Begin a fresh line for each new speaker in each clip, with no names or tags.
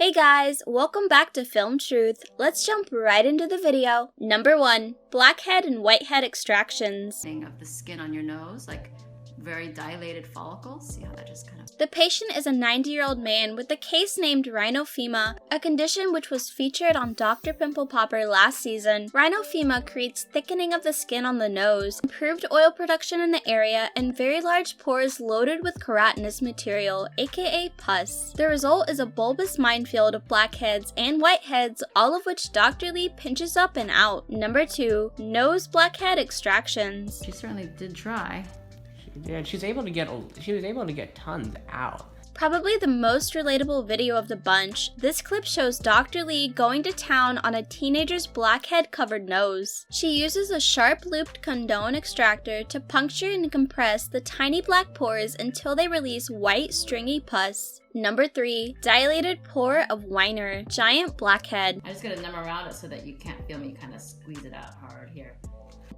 Hey guys, welcome back to Film Truth. Let's jump right into the video. Number 1, blackhead and whitehead extractions.
Of the skin on your nose, like very dilated follicles. See how that just kind of...
The patient is a 90-year-old man with a case named rhinophyma, a condition which was featured on Dr. Pimple Popper last season. Rhinophyma creates thickening of the skin on the nose, improved oil production in the area, and very large pores loaded with keratinous material, aka pus. The result is a bulbous minefield of blackheads and whiteheads, all of which Dr. Lee pinches up and out. Number 2, nose blackhead extractions.
She certainly did try.
Yeah, she was able to get tons out.
Probably the most relatable video of the bunch, this clip shows Dr. Lee going to town on a teenager's blackhead-covered nose. She uses a sharp-looped condone extractor to puncture and compress the tiny black pores until they release white, stringy pus. Number 3, dilated pore of Weiner, giant blackhead.
I just got a numb around it so that you can't feel me kind of squeeze it out hard here.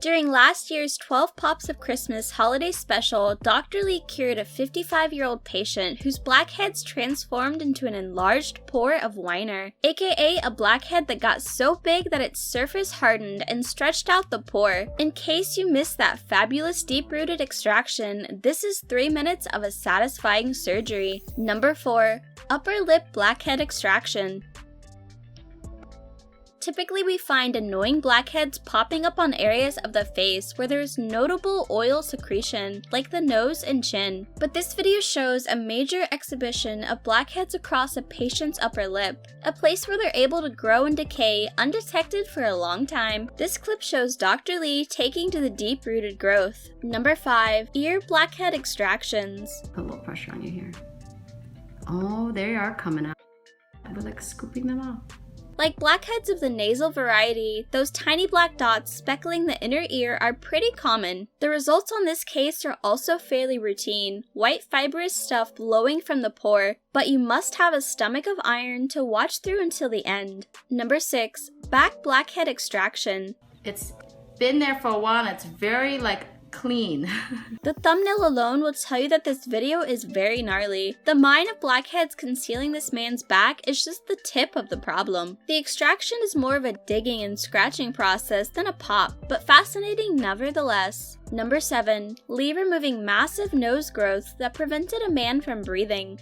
During last year's 12 Pops of Christmas holiday special, Dr. Lee cured a 55-year-old patient whose blackheads transformed into an enlarged pore of Weiner, aka a blackhead that got so big that its surface hardened and stretched out the pore. In case you missed that fabulous deep-rooted extraction, this is 3 minutes of a satisfying surgery. Number 4, upper lip blackhead extraction. Typically, we find annoying blackheads popping up on areas of the face where there is notable oil secretion, like the nose and chin. But this video shows a major exhibition of blackheads across a patient's upper lip, a place where they're able to grow and decay undetected for a long time. This clip shows Dr. Lee taking to the deep-rooted growth. Number 5, ear blackhead extractions.
Put a little pressure on you here. Oh, there you are coming out. We're like scooping them out.
Like blackheads of the nasal variety, those tiny black dots speckling the inner ear are pretty common. The results on this case are also fairly routine, white fibrous stuff blowing from the pore, but you must have a stomach of iron to watch through until the end. Number 6, back blackhead extraction.
It's been there for a while and it's very clean.
The thumbnail alone will tell you that this video is very gnarly. The mine of blackheads concealing this man's back is just the tip of the problem. The extraction is more of a digging and scratching process than a pop, but fascinating nevertheless. Number 7, Lee removing massive nose growth that prevented a man from breathing.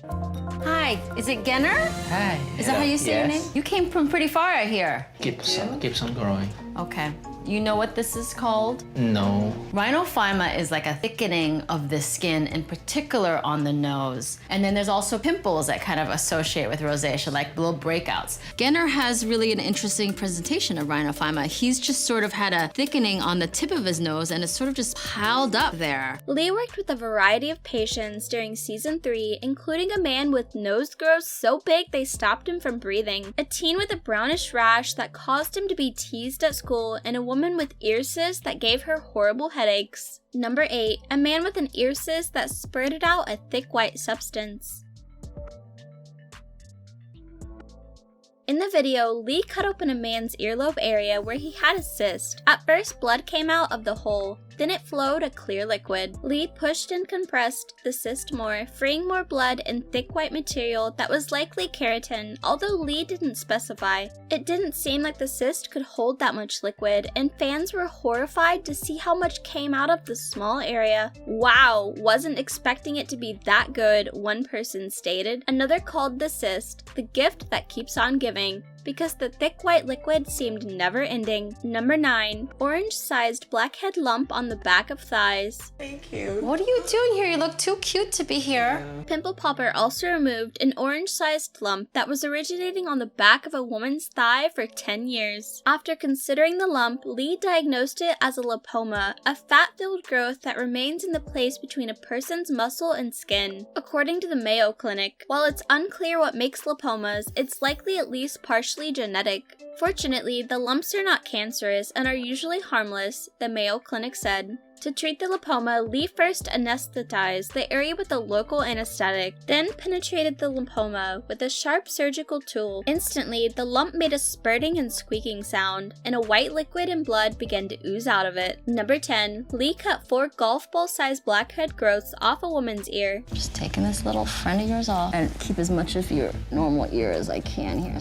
Hi, is it Genner?
Hi.
Is that how you say your name? You came from pretty far, I hear.
Keeps on growing.
Okay. You know what this is called?
No.
Rhinophyma is like a thickening of the skin, in particular on the nose. And then there's also pimples that kind of associate with rosacea, like little breakouts. Genner has really an interesting presentation of rhinophyma. He's just sort of had a thickening on the tip of his nose and it's sort of just piled up there.
Lee worked with a variety of patients during season 3, including a man with nose growths so big they stopped him from breathing, a teen with a brownish rash that caused him to be teased at school, and a woman with ear cysts that gave her horrible headaches. Number 8, a man with an ear cyst that spurted out a thick white substance. In the video, Lee cut open a man's earlobe area where he had a cyst. At first, blood came out of the hole. Then it flowed a clear liquid. Lee pushed and compressed the cyst more, freeing more blood and thick white material that was likely keratin, although Lee didn't specify. It didn't seem like the cyst could hold that much liquid, and fans were horrified to see how much came out of the small area. Wow, wasn't expecting it to be that good, one person stated. Another called the cyst the gift that keeps on giving, because the thick white liquid seemed never-ending. Number 9, orange-sized blackhead lump on the back of thighs.
Thank you.
What are you doing here? You look too cute to be here.
Pimple Popper also removed an orange-sized lump that was originating on the back of a woman's thigh for 10 years. After considering the lump, Lee diagnosed it as a lipoma, a fat-filled growth that remains in the place between a person's muscle and skin. According to the Mayo Clinic, while it's unclear what makes lipomas, it's likely at least partially genetic. Fortunately, the lumps are not cancerous and are usually harmless, the Mayo Clinic said. To treat the lipoma, Lee first anesthetized the area with a local anesthetic, then penetrated the lipoma with a sharp surgical tool. Instantly, the lump made a spurting and squeaking sound, and a white liquid and blood began to ooze out of it. Number 10. Lee cut 4 golf ball-sized blackhead growths off a woman's ear.
Just taking this little friend of yours off and keep as much of your normal ear as I can here.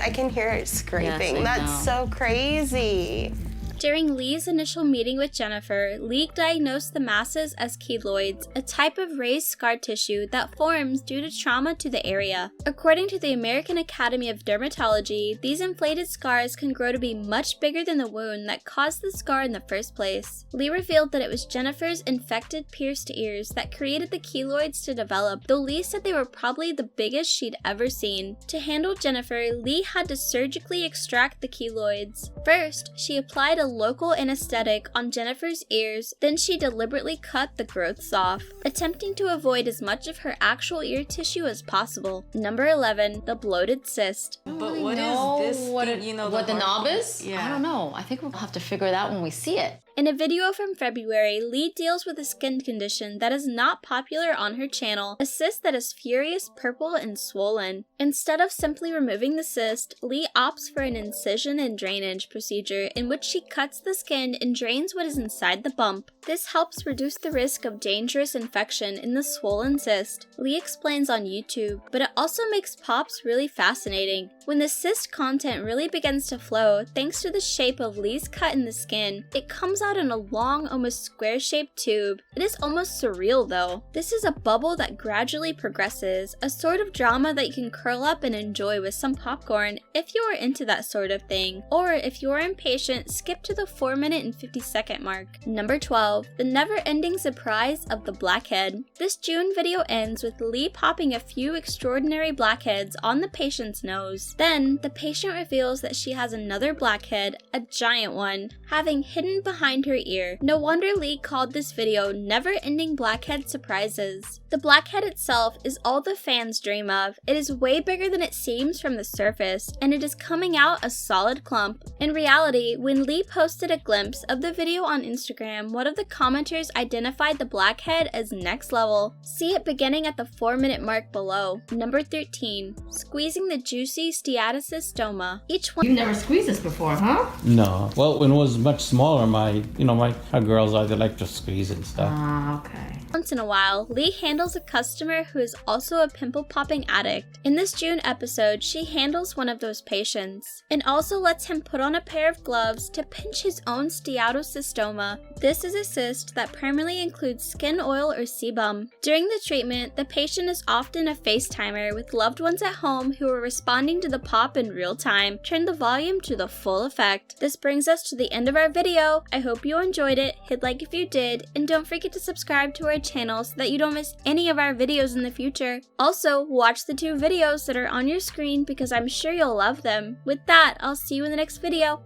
I can hear it scraping.
Yes, I
That's
know.
so crazy.
During Lee's initial meeting with Jennifer, Lee diagnosed the masses as keloids, a type of raised scar tissue that forms due to trauma to the area. According to the American Academy of Dermatology, these inflated scars can grow to be much bigger than the wound that caused the scar in the first place. Lee revealed that it was Jennifer's infected pierced ears that created the keloids to develop, though Lee said they were probably the biggest she'd ever seen. To handle Jennifer, Lee had to surgically extract the keloids. First, she applied a local anesthetic on Jennifer's ears, then she deliberately cut the growths off, attempting to avoid as much of her actual ear tissue as possible. Number 11. The bloated cyst.
But what is this thing, you know,
What the knob
hard-
is?
Yeah.
I don't know. I think we'll have to figure it out when we see it.
In a video from February, Lee deals with a skin condition that is not popular on her channel, a cyst that is furious, purple, and swollen. Instead of simply removing the cyst, Lee opts for an incision and drainage procedure in which she cuts the skin and drains what is inside the bump. This helps reduce the risk of dangerous infection in the swollen cyst. Lee explains on YouTube, but it also makes pops really fascinating. When the cyst content really begins to flow, thanks to the shape of Lee's cut in the skin, it comes out in a long, almost square-shaped tube. It is almost surreal though. This is a bubble that gradually progresses, a sort of drama that you can curl up and enjoy with some popcorn if you are into that sort of thing, or if you are impatient, skip to the 4-minute and 50-second mark. Number 12. The never-ending surprise of the blackhead. This June video ends with Lee popping a few extraordinary blackheads on the patient's nose. Then, the patient reveals that she has another blackhead, a giant one, having hidden behind her ear. No wonder Lee called this video Never-Ending Blackhead Surprises. The blackhead itself is all the fans dream of. It is way bigger than it seems from the surface, and it is coming out a solid clump. In reality, when Lee posted a glimpse of the video on Instagram, one of the commenters identified the blackhead as next level. See it beginning at the 4-minute mark below. Number 13. Squeezing the juicy steatocystoma. Each one.
You've never squeezed this before, huh?
No. Well, when it was much smaller, my girls they like to squeeze and stuff.
Ah, okay.
Once in a while, Lee handles a customer who is also a pimple popping addict. In this June episode, she handles one of those patients and also lets him put on a pair of gloves to pinch his own steatocystoma. This is a cyst that primarily includes skin oil or sebum. During the treatment, the patient is often a FaceTimer with loved ones at home who are responding to the pop in real time. Turn the volume to the full effect. This brings us to the end of our video. I hope you enjoyed it. Hit like if you did, and don't forget to subscribe to our channel so that you don't miss any of our videos in the future. Also, watch the 2 videos that are on your screen because I'm sure you'll love them. With that, I'll see you in the next video.